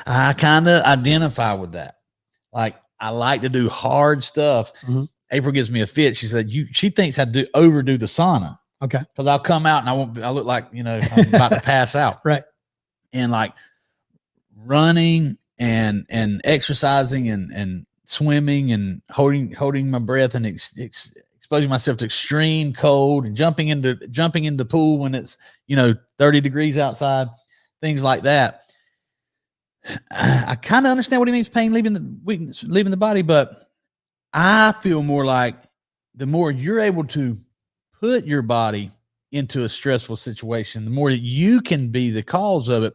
I kind of identify with that. Like, I like to do hard stuff. April gives me a fit. She said, she thinks I overdo the sauna. Okay. Cause I'll come out and I look like, you know, I'm about to pass out. Right. And like running and exercising and swimming and holding my breath and exposing myself to extreme cold and jumping into the pool when it's, you know, 30 degrees outside, things like that. I kind of understand what he means, pain leaving the body, but I feel more like the more you're able to put your body into a stressful situation, the more that you can be the cause of it,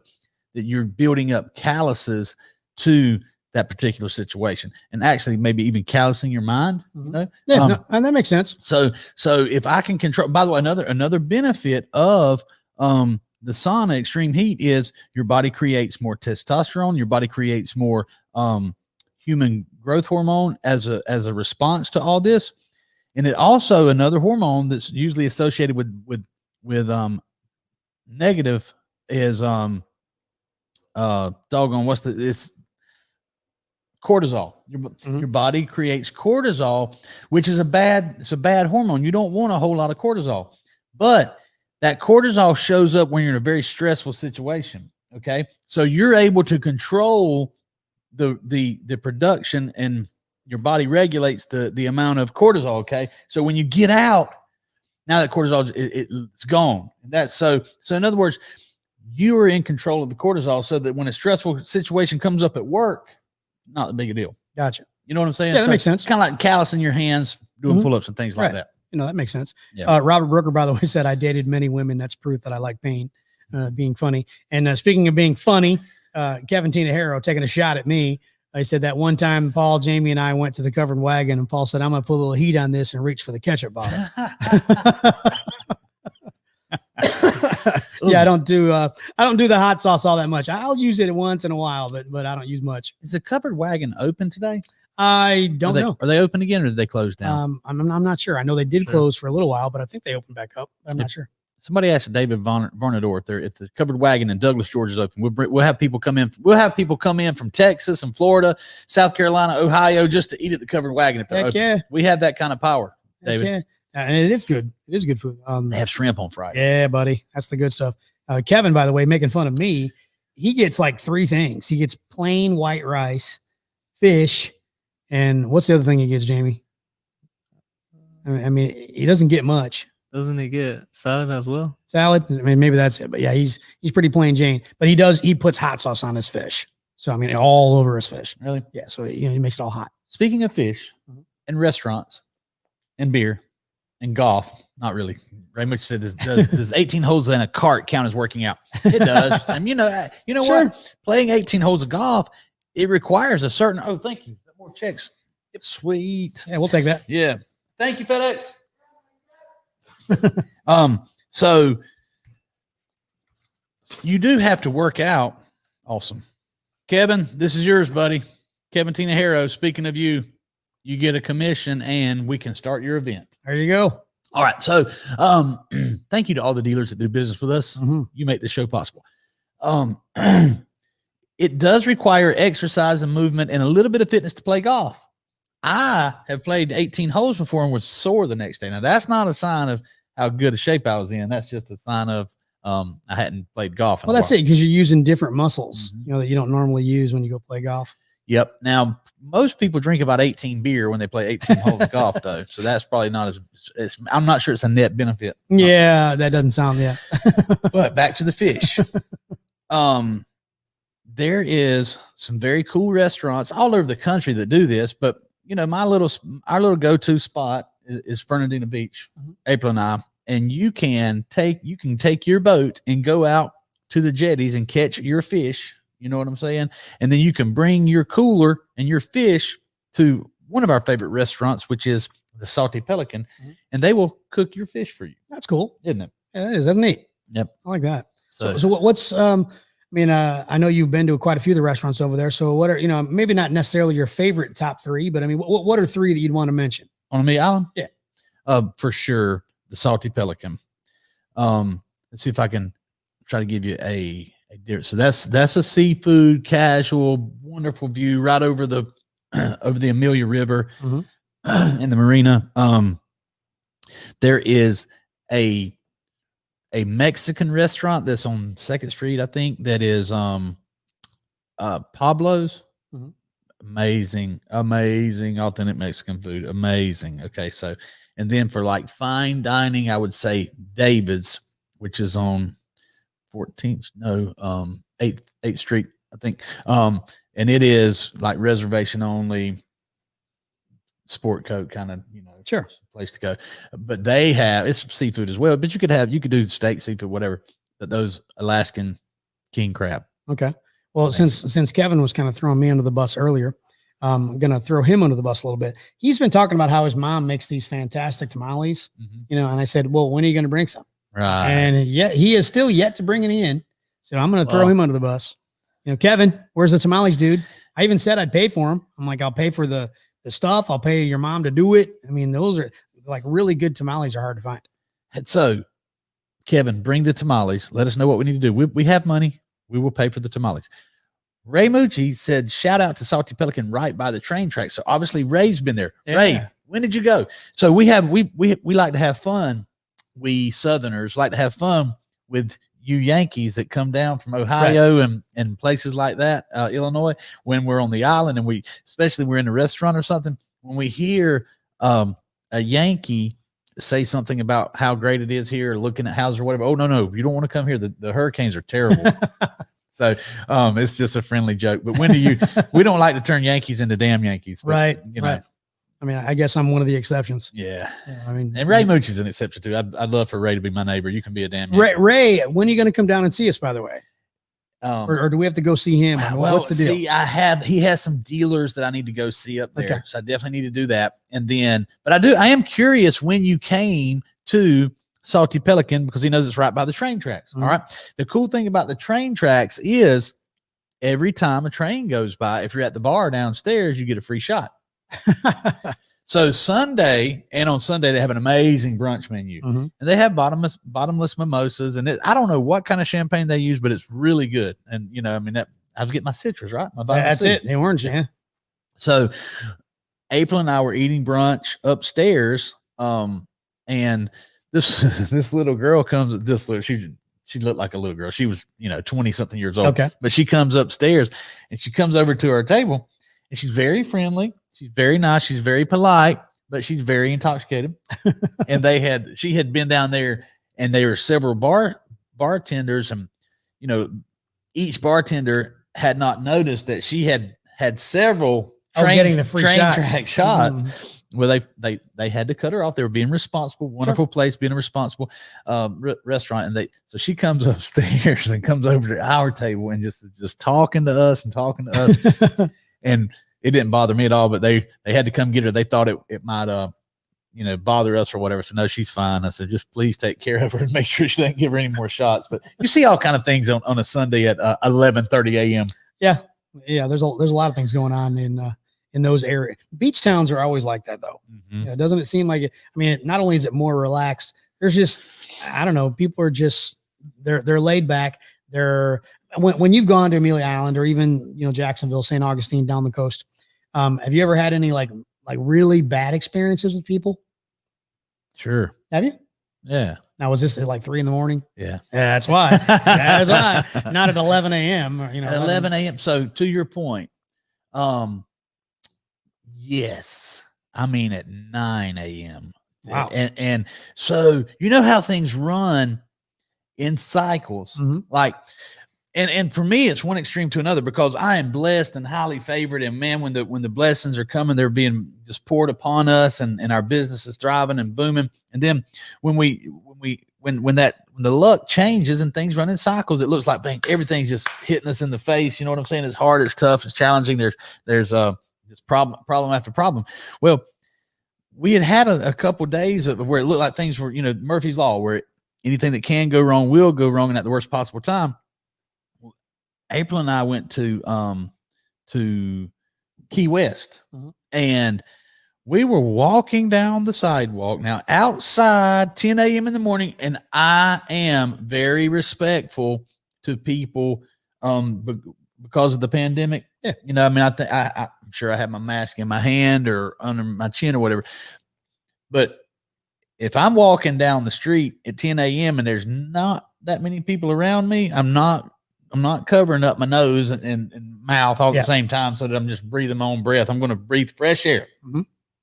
that you're building up calluses to that particular situation, and actually maybe even callousing your mind. You know? Yeah, and that makes sense. So if I can control, by the way, another benefit of the sauna extreme heat is your body creates more testosterone. Your body creates more human growth hormone as a response to all this. And it also, another hormone that's usually associated with negative is it's cortisol. Your body creates cortisol, which is a bad hormone. You don't want a whole lot of cortisol, but that cortisol shows up when you're in a very stressful situation. Okay. So you're able to control the production, and your body regulates the amount of cortisol. Okay. So when you get out, Now that cortisol, it's gone. That's so in other words, you are in control of the cortisol so that when a stressful situation comes up at work, not a big a deal. Gotcha. You know what I'm saying? Yeah, that makes sense. Kind of like callousing your hands, doing pull-ups and things like that. That makes sense. Yeah. Robert Brooker, by the way, said, I dated many women. That's proof that I like pain, being funny. And speaking of being funny, Kevin Tinajero taking a shot at me. I said that one time Paul, Jamie, and I went to the covered wagon, and Paul said, I'm going to put a little heat on this and reach for the ketchup bottle. Yeah, I don't do the hot sauce all that much. I'll use it once in a while, but I don't use much. Is the covered wagon open today? I don't know. Are they open again or did they close down? I'm not sure. I know they did close for a little while, but I think they opened back up. I'm not sure. Somebody asked David Varnador if the covered wagon in Douglas, Georgia is open. We'll have people come in. We'll have people come in from Texas and Florida, South Carolina, Ohio, just to eat at the covered wagon if they're open. Yeah. We have that kind of power, David. Yeah. And it is good. It is good food. They have shrimp on Friday. Yeah, buddy. That's the good stuff. Kevin, by the way, making fun of me. He gets like 3 things. He gets plain white rice, fish, and what's the other thing he gets, Jamie? I mean, he doesn't get much. Doesn't he get salad as well? Salad? I mean, maybe that's it. But yeah, he's pretty plain Jane. But he puts hot sauce on his fish. So I mean, all over his fish. Really? Yeah. So he makes it all hot. Speaking of fish and restaurants and beer and golf, not really. Ray Mitch said, does 18 holes in a cart count as working out? It does. And you know sure. What? Playing 18 holes of golf, it requires a certain. Oh, thank you. More checks. Sweet. Yeah, we'll take that. Yeah. Thank you, FedEx. So you do have to work out. Awesome. Kevin, this is yours, buddy. Kevin Tinajero, speaking of you, you get a commission and we can start your event. There you go. All right. So thank you to all the dealers that do business with us. You make the show possible. It does require exercise and movement and a little bit of fitness to play golf. I have played 18 holes before and was sore the next day. Now, that's not a sign of how good a shape I was in. That's just a sign of I hadn't played golf. Well, that's it, because you're using different muscles, that you don't normally use when you go play golf. Yep. Now, most people drink about 18 beer when they play 18 holes of golf, though. So that's probably not I'm not sure it's a net benefit. Yeah, that doesn't sound, But back to the fish. There is some very cool restaurants all over the country that do this, but our little go-to spot is Fernandina Beach, April and I, and you can take your boat and go out to the jetties and catch your fish. You know what I'm saying? And then you can bring your cooler and your fish to one of our favorite restaurants, which is the Salty Pelican, and they will cook your fish for you. That's cool, isn't it? Yeah, that is. That's neat. Yep, I like that. So what's I know you've been to quite a few of the restaurants over there. So what are, maybe not necessarily your favorite top 3, but I mean, what are 3 that you'd want to mention? On Amelia Island? Yeah. For sure, the Salty Pelican. Let's see if I can try to give you a deer. So that's a seafood, casual, wonderful view right over the Amelia River and the marina. There is a Mexican restaurant that's on 2nd Street, I think, that is Pablo's. Amazing authentic Mexican food. Amazing. Okay, so and then for like fine dining, I would say David's, which is on 8th Street, I think. And it is like reservation only, sport coat kind of, sure, place to go. But they have, it's seafood as well, but you could do steak, seafood, whatever. But those Alaskan king crab. Okay. Well, since Kevin was kind of throwing me under the bus earlier, I'm going to throw him under the bus a little bit. He's been talking about how his mom makes these fantastic tamales, and I said, well, when are you going to bring some? Right. And yet he is still yet to bring it in. So I'm going to throw him under the bus. Kevin, where's the tamales, dude? I even said I'd pay for them. I'm like, I'll pay for the stuff. I'll pay your mom to do it. I mean, those are like really good tamales are hard to find. So Kevin, bring the tamales. Let us know what we need to do. We have money. We will pay for the tamales. Ray Mucci said, shout out to Salty Pelican right by the train track. So obviously Ray's been there. Yeah. Ray, when did you go? So we like to have fun. We Southerners like to have fun with you Yankees that come down from Ohio and places like that, Illinois, when we're on the island and especially we're in a restaurant or something, when we hear a Yankee say something about how great it is here, looking at houses or whatever. Oh, no, you don't want to come here. The hurricanes are terrible. So it's just a friendly joke. But we don't like to turn Yankees into damn Yankees. But, right. You know. Right. I mean, I guess I'm one of the exceptions. Yeah. I mean, and Ray Mooch is an exception too. I'd love for Ray to be my neighbor. You can be a damn Yankee. Ray, when are you going to come down and see us, by the way? Or do we have to go see him? Well, what's the deal? See, he has some dealers that I need to go see up there. Okay. So I definitely need to do that. And then, but I am curious when you came to Salty Pelican, because he knows it's right by the train tracks. Mm-hmm. All right. The cool thing about the train tracks is every time a train goes by, if you're at the bar downstairs, you get a free shot. So on Sunday, they have an amazing brunch menu, and they have bottomless mimosas, and I don't know what kind of champagne they use, but it's really good. And I mean, that I was getting my citrus, right? That's it, the orange, yeah. So April and I were eating brunch upstairs, and this little girl comes. She looked like a little girl. She was 20-something years old. Okay, but she comes upstairs and she comes over to our table, and she's very friendly. She's very nice. She's very polite, but she's very intoxicated. And she had been down there, and there were several bartenders, and each bartender had not noticed that she had several getting the free track shots. Well, they had to cut her off. They were being responsible. Wonderful place, being a responsible restaurant. And so she comes upstairs and comes over to our table and just talking to us. And it didn't bother me at all, but they had to come get her. They thought it might bother us or whatever. So no, she's fine. I said, just please take care of her and make sure she doesn't give her any more shots. But you see all kind of things on a Sunday at 11:30 a.m. Yeah. There's a lot of things going on in those areas. Beach towns are always like that, though. Mm-hmm. Doesn't it seem like it? I mean, not only is it more relaxed, there's just, I don't know, people are just, they're laid back. When you've gone to Amelia Island or even, Jacksonville, St. Augustine down the coast, have you ever had any like really bad experiences with people? Sure. Have you? Yeah. Now, was this at like 3 a.m? Yeah. That's why. That's why. Not at 11 a.m. At 11 a.m. So to your point, yes. I mean at 9 a.m. Wow. And so how things run in cycles. Mm-hmm. Like, and for me, it's one extreme to another, because I am blessed and highly favored. And man, when the blessings are coming, they're being just poured upon us, and our business is thriving and booming. And then when the luck changes and things run in cycles, it looks like, bang, everything's just hitting us in the face. You know what I'm saying? It's hard, it's tough, it's challenging. There's just problem after problem. Well, we had a couple of days where it looked like things were, Murphy's Law, where anything that can go wrong will go wrong, and at the worst possible time. April and I went to Key West, and we were walking down the sidewalk. Now, outside, 10 a.m. in the morning, and I am very respectful to people because of the pandemic. Yeah. I mean, I'm sure I have my mask in my hand or under my chin or whatever. But if I'm walking down the street at 10 a.m. and there's not that many people around me, I'm not covering up my nose and mouth all at the same time so that I'm just breathing my own breath. I'm going to breathe fresh air. Mm-hmm.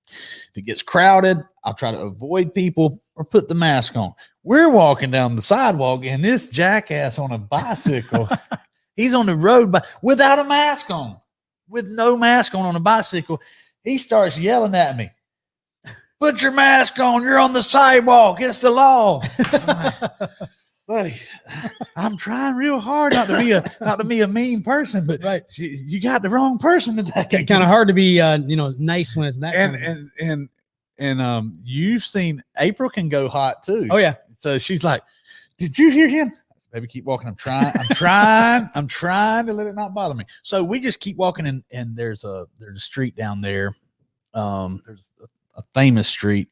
If it gets crowded, I'll try to avoid people or put the mask on. We're walking down the sidewalk, and this jackass on a bicycle, he's on the road without a mask on, with no mask on a bicycle. He starts yelling at me, "Put your mask on. You're on the sidewalk. It's the law." Buddy, I'm trying real hard not to be a mean person, but right. You got the wrong person today. Kind of hard to be nice when it's that. And you've seen April can go hot too. Oh yeah. So she's like, "Did you hear him?" Baby, keep walking. I'm trying to let it not bother me. So we just keep walking, and there's a street down there. There's a famous street.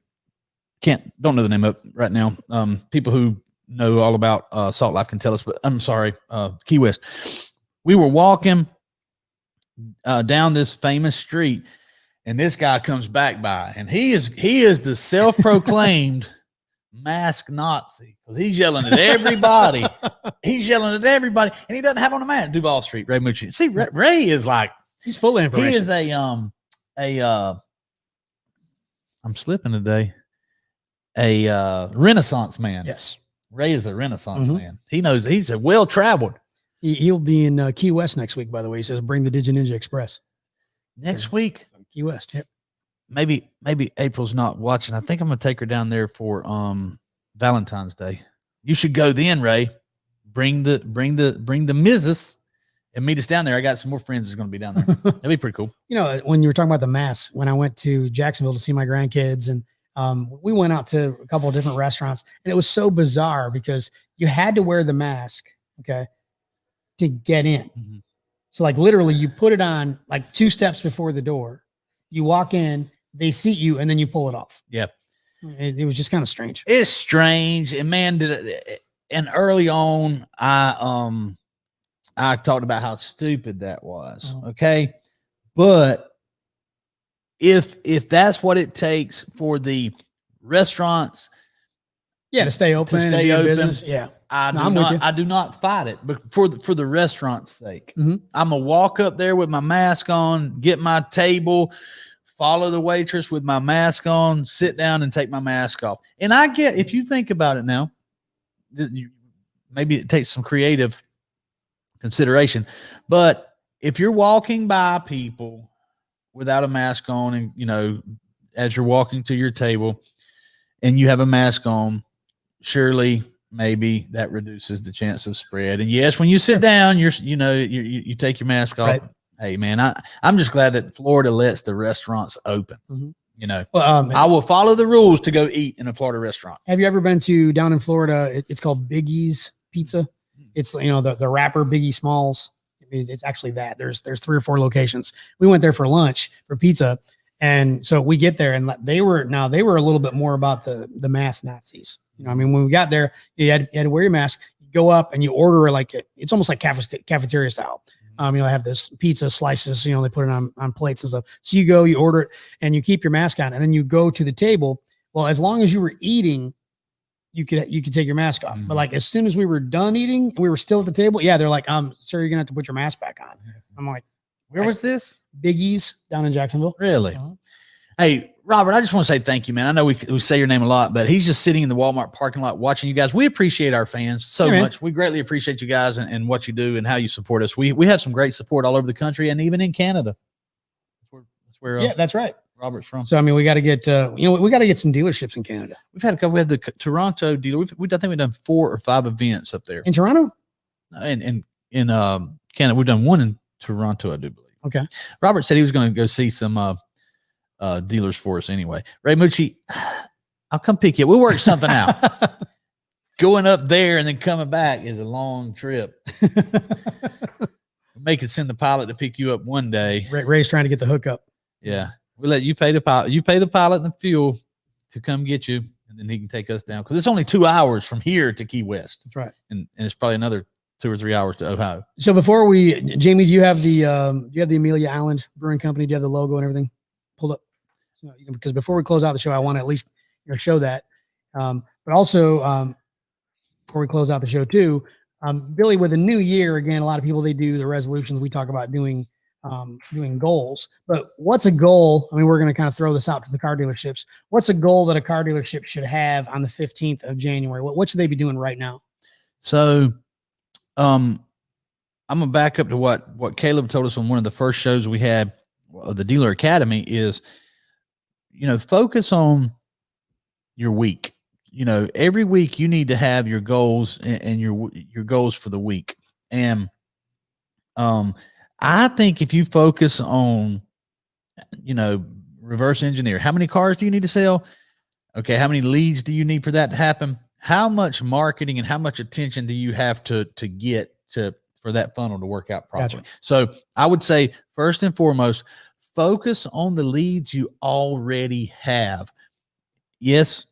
Don't know the name of it right now. People who know all about Salt Life can tell us, but I'm sorry, Key West. We were walking down this famous street, and this guy comes back by, and he is the self-proclaimed mask Nazi, because he's yelling at everybody. And he doesn't have on a mask. Duval Street, Ray Mucci. See, Ray is like, he's full of information. He is I'm slipping today. a Renaissance man. Yes. Ray is a Renaissance man. He knows he's a well-traveled. He'll be in Key West next week, by the way. He says, bring the Digi Ninja Express. Next week? Key West, yep. Maybe April's not watching. I think I'm going to take her down there for Valentine's Day. You should go then, Ray. Bring the missus and meet us down there. I got some more friends that's going to be down there. That'd be pretty cool. You know, when you were talking about the mask, when I went to Jacksonville to see my grandkids, and we went out to a couple of different restaurants, and it was so bizarre because you had to wear the mask, okay, to get in. So like literally you put it on like 2 steps before the door, you walk in, they seat you, and then you pull it off. Yep. It was just kind of strange. It's strange. And man, and early on, I talked about how stupid that was. Okay. But if that's what it takes for the restaurants, to stay open, and be in business, I do not fight it, but for the restaurant's sake, I'm gonna walk up there with my mask on, get my table, follow the waitress with my mask on, sit down and take my mask off. And I get, if you think about it now, maybe it takes some creative consideration, but if you're walking by people without a mask on, and you know, as you're walking to your table and you have a mask on, surely maybe that reduces the chance of spread. And yes, when you sit down, you take your mask off. Right. Hey man, I'm just glad that Florida lets the restaurants open. You know, well, I will follow the rules to go eat in a Florida restaurant. Have you ever been to down in Florida? It's called Biggie's Pizza. It's, you know, the rapper Biggie Smalls. It's actually that. There's 3 or 4 locations. We went there for lunch for pizza. And so we get there, and they were a little bit more about the mask Nazis. You know, I mean, when we got there, you had to wear your mask. You go up and you order it's almost like cafeteria style. You know, I have this pizza slices, you know, they put it on plates and stuff. So you go, you order it, and you keep your mask on, and then you go to the table. Well, as long as you were eating, you could take your mask off. But like as soon as we were done eating and we were still at the table, they're like, sir, you're gonna have to put your mask back on. I'm like, where was this? Biggie's down in Jacksonville. Really? Hey, Robert, I just want to say thank you, man. I know we say your name a lot, but he's just sitting in the Walmart parking lot watching you guys. We appreciate our fans so much. We greatly appreciate you guys and what you do and how you support us. We have some great support all over the country and even in Canada. That's where that's right. Robert's from. So I mean, we got to get we got to get some dealerships in Canada. We've had a couple. We had the Toronto dealer. I think we've done 4 or 5 events up there in Toronto. In Canada, we've done 1 in Toronto, I do believe. Okay. Robert said he was going to go see some dealers for us anyway. Ray Mucci, I'll come pick you. We'll work something out. Going up there and then coming back is a long trip. Make it send the pilot to pick you up one day. Ray's trying to get the hookup. Yeah. We'll let you pay the pilot. You pay the pilot and the fuel to come get you, and then he can take us down. Because it's only 2 hours from here to Key West. That's right. And it's probably another 2 or 3 hours to Ohio. So before Jamie, do you have the Amelia Island Brewing Company? Do you have the logo and everything pulled up? So, because before we close out the show, I want to at least show that. But also before we close out the show too, Billy, with the new year, again, a lot of people, they do the resolutions. We talk about doing goals, but what's a goal? I mean, we're going to kind of throw this out to the car dealerships. What's a goal that a car dealership should have on the 15th of January? What should they be doing right now? So, I'm going to back up to what Caleb told us on one of the first shows we had, the Dealer Academy, is, focus on your week. Every week you need to have your goals and your goals for the week. And, I think if you focus on, reverse engineer, how many cars do you need to sell? Okay. How many leads do you need for that to happen? How much marketing and how much attention do you have to get for that funnel to work out properly? Gotcha. So I would say first and foremost, focus on the leads you already have. Yes,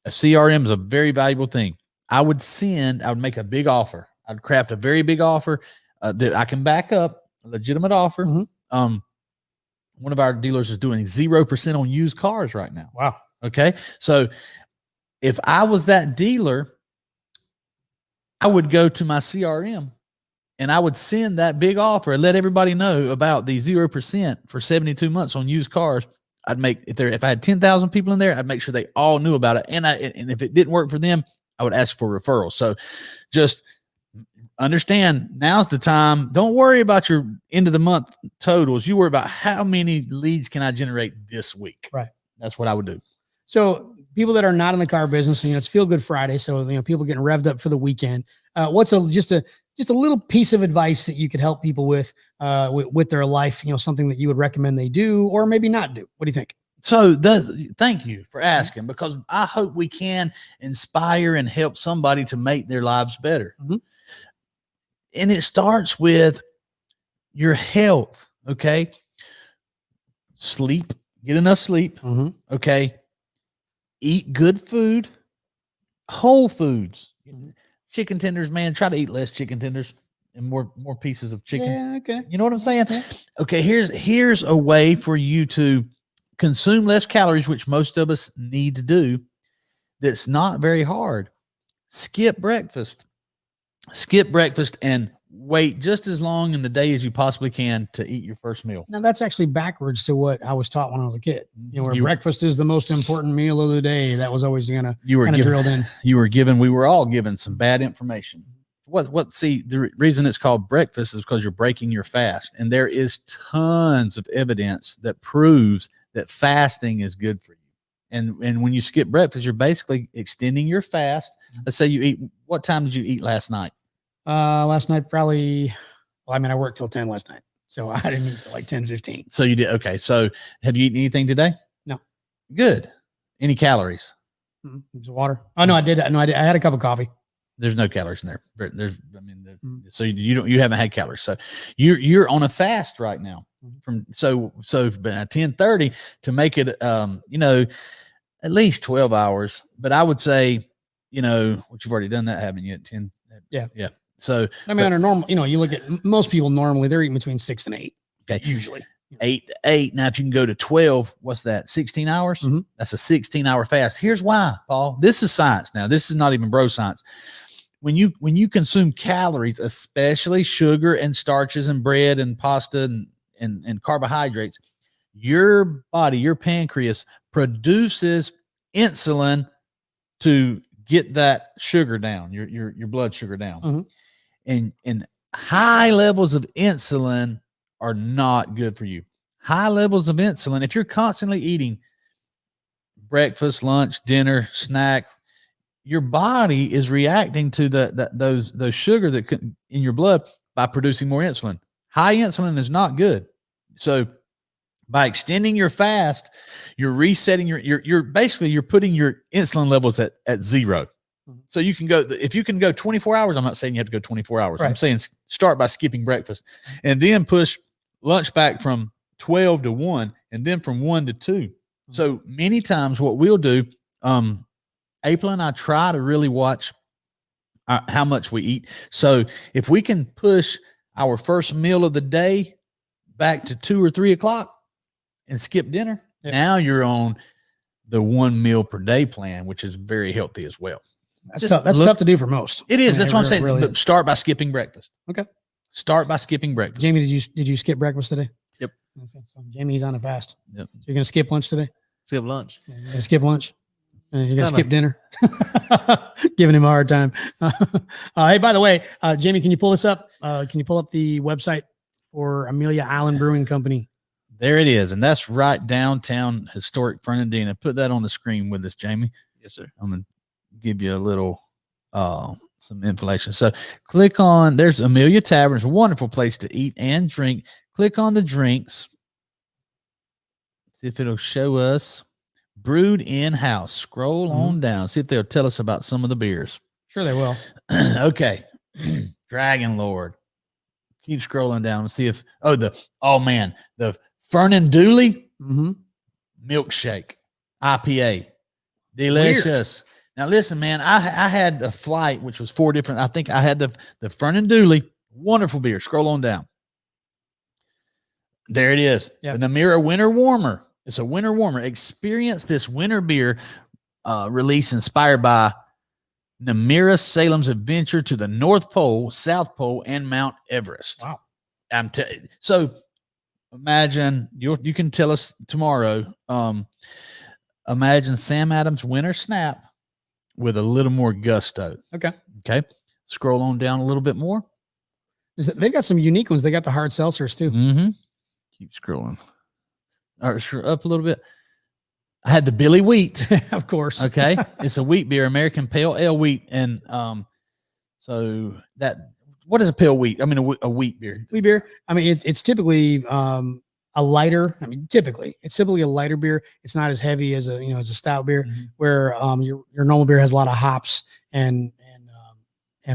a CRM is a very valuable thing. I would make a big offer. I'd craft a very big offer that I can back up, a legitimate offer. Mm-hmm. One of our dealers is doing 0% on used cars right now. Wow. Okay. So if I was that dealer, I would go to my CRM and I would send that big offer and let everybody know about the 0% for 72 months on used cars. if I had 10,000 people in there, I'd make sure they all knew about it. And if it didn't work for them, I would ask for referrals. So just understand, now's the time. Don't worry about your end of the month totals. You worry about how many leads can I generate this week. Right. That's what I would do. So people that are not in the car business, it's Feel Good Friday. So, people getting revved up for the weekend. What's just a little piece of advice that you could help people with their life, something that you would recommend they do or maybe not do? What do you think? So thank you for asking, because I hope we can inspire and help somebody to make their lives better. Mm-hmm. And it starts with your health. Okay. Sleep, get enough sleep. Mm-hmm. Okay. Eat good food, whole foods, chicken tenders, man, try to eat less chicken tenders and more pieces of chicken. Yeah. Okay. You know what I'm saying? Yeah. Okay. Here's a way for you to consume less calories, which most of us need to do. That's not very hard. Skip breakfast and wait just as long in the day as you possibly can to eat your first meal. Now that's actually backwards to what I was taught when I was a kid. Breakfast is the most important meal of the day. That was always kind of drilled in. We were all given some bad information. See, the reason it's called breakfast is because you're breaking your fast. And there is tons of evidence that proves that fasting is good for you. And when you skip breakfast, you're basically extending your fast. Let's say what time did you eat last night? Last night, probably, I worked till 10 last night. So I didn't eat till like 10:15. So you did. Okay. So have you eaten anything today? No. Good. Any calories? It was water. Oh no, I did. No, I did. I had a cup of coffee. There's no calories in there. So you haven't had calories. So you're on a fast right now from, so 10:30 to make it, at least 12 hours, but I would say, what you've already done that, haven't you? At 10. Yeah. Yeah. So, under normal, you look at most people normally they're eating between 6 and 8. Okay. Usually 8 to 8. Now, if you can go to 12, what's that? 16 hours. Mm-hmm. That's a 16-hour fast. Here's why, Paul. This is science. Now, this is not even bro science. When you consume calories, especially sugar and starches and bread and pasta and carbohydrates, your body, your pancreas produces insulin to get that sugar down, your blood sugar down. Mm-hmm. And high levels of insulin are not good for you. High levels of insulin, if you're constantly eating breakfast, lunch, dinner, snack, your body is reacting to those sugar that in your blood by producing more insulin. High insulin is not good. So by extending your fast, you're resetting you're putting your insulin levels at zero. So you can go, if you can go 24 hours, I'm not saying you have to go 24 hours. Right. I'm saying start by skipping breakfast and then push lunch back from 12 to 1 and then from 1 to 2. So many times what we'll do, April and I try to really watch how much we eat. So if we can push our first meal of the day back to 2 or 3 o'clock and skip dinner, now you're on the 1 meal per day plan, which is very healthy as well. That's tough. That's tough to do for most. It is. That's what I'm saying. Really, but start by skipping breakfast. Okay. Start by skipping breakfast. Jamie, did you skip breakfast today? Yep. So Jamie's on a fast. Yep. So you're gonna skip lunch today? Skip lunch. You're gonna skip lunch. You're gonna skip dinner. Giving him a hard time. Hey, by the way, Jamie, can you pull this up? Can you pull up the website for Amelia Island Brewing Company? There it is, and that's right downtown historic Fernandina. Put that on the screen with us, Jamie. Yes, sir. I'm gonna give you a little some information. So click on, there's Amelia Tavern. It's a wonderful place to eat and drink. Click on the drinks. See if it'll show us brewed in-house. Scroll on down. See if they'll tell us about some of the beers. Sure they will. Okay. Dragon Lord. Keep scrolling down and see if the Fernan Dooley milkshake IPA. Delicious. Weird. Now listen, man, I had a flight which was 4 different. I think I had the Fernan Dooley, wonderful beer. Scroll on down. There it is. Yep. The Namira Winter Warmer. It's a winter warmer. Experience this winter beer release inspired by Namira Salem's adventure to the North Pole, South Pole, and Mount Everest. Wow. So imagine you can tell us tomorrow. Imagine Sam Adams winter snap with a little more gusto. Okay. Scroll on down a little bit more. They've got some unique ones. They got the hard seltzers too. Mm-hmm. Keep scrolling. All right, up a little bit. I had the Billy Wheat. Of course. Okay. It's a wheat beer, American Pale Ale Wheat. And so what is a pale wheat? I mean, a wheat beer. Wheat beer. I mean, it's typically a lighter. I mean, it's typically a lighter beer. It's not as heavy as a stout beer, where your normal beer has a lot of hops and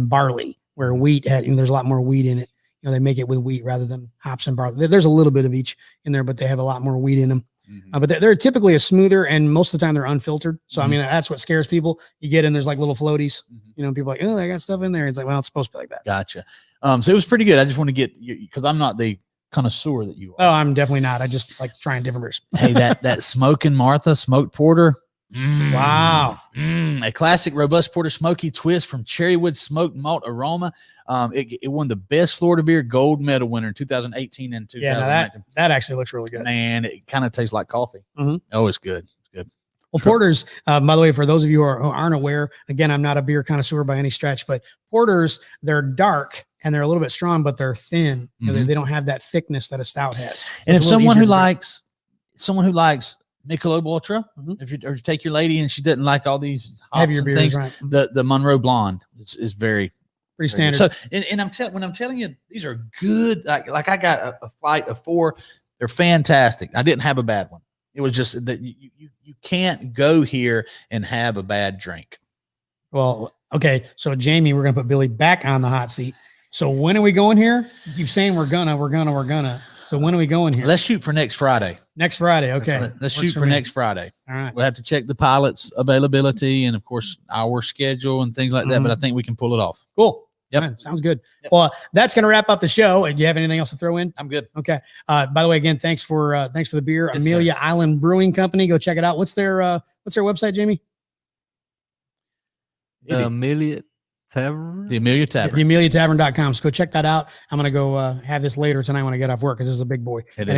barley, where wheat there's a lot more wheat in it. They make it with wheat rather than hops and barley. There's a little bit of each in there, but they have a lot more wheat in them. But they're typically a smoother, and most of the time they're unfiltered. So, I mean, that's what scares people. You get in, there's like little floaties, people are like, oh, they got stuff in there. It's like, well, it's supposed to be like that. Gotcha. So it was pretty good. I just want to get you, because I'm not the connoisseur that you are. Oh, I'm definitely not. I just like trying different beers. Hey, that Smokin' Martha smoked porter. Wow. A classic robust porter smoky twist from cherrywood smoked malt aroma. It won the best Florida beer gold medal winner in 2018 and 2019. Yeah, that actually looks really good. Man, it kind of tastes like coffee. Oh, it's good. It's good. Well, porters, by the way, for those of you who aren't aware, again, I'm not a beer connoisseur by any stretch, but porters, they're dark and they're a little bit strong, but they're thin. They don't have that thickness that a stout has. So and if someone who likes Michelob Ultra, if you take your lady and she doesn't like all these heavier beers, things, right. the Monroe Blonde is very pretty standard. So, and when I'm telling you, these are good. Like I got a flight of 4. They're fantastic. I didn't have a bad one. It was just that you can't go here and have a bad drink. Well, okay. So Jamie, we're gonna put Billy back on the hot seat. So when are we going here? You keep saying we're gonna. So when are we going here? Let's shoot for next Friday. Next Friday. Okay. Let's shoot for next Friday. All right. We'll have to check the pilot's availability and, of course, our schedule and things like that. But I think we can pull it off. Cool. Yep. Right, sounds good. Yep. Well, that's going to wrap up the show. Do you have anything else to throw in? I'm good. Okay. By the way, again, thanks for the beer. Yes, Amelia sir. Island Brewing Company. Go check it out. What's their website, Jamie? Amelia Tavern. The Amelia Tavern. The AmeliaTavern.com. So go check that out. I'm going to go have this later tonight when I get off work, because this is a big boy and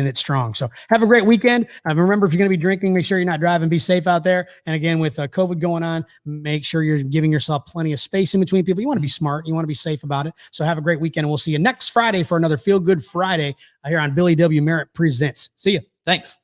it's strong. So have a great weekend. Remember, if you're going to be drinking, make sure you're not driving. Be safe out there. And again, with COVID going on, make sure you're giving yourself plenty of space in between people. You want to be smart. You want to be safe about it. So have a great weekend. And we'll see you next Friday for another Feel Good Friday here on Billy W. Merritt Presents. See you. Thanks.